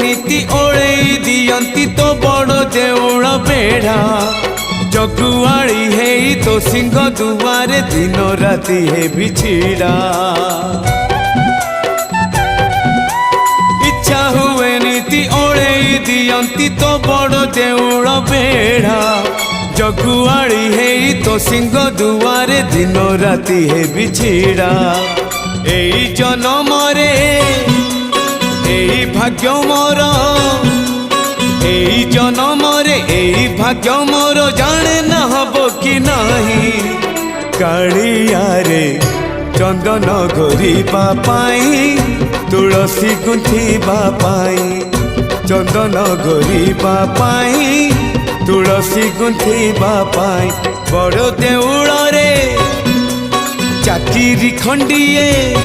नीति ओळेई दियंती तो बड़ देउळ बेढ़ा जगुआड़ी है तो सिंह दुआरे दिन राति है बिछिड़ा इच्छा हुए नीति ओळेई दियंती तो बड़ देउळ बेढ़ा जगुआड़ी है तो सिंह दुआरे दिन राति है बिछिड़ा एई जन्म रे एई भाग्य मोर एई जन्म रे एई भाग्य मोर जाने न हबो कि नाही कालिया रे चंदन घोरिबा पाई तुलसी गुंथिबा पाई चंदन घोरिबा पाई तुलसी गुंथिबा पाई बड़ देउळ रे चाकिरी खंडिए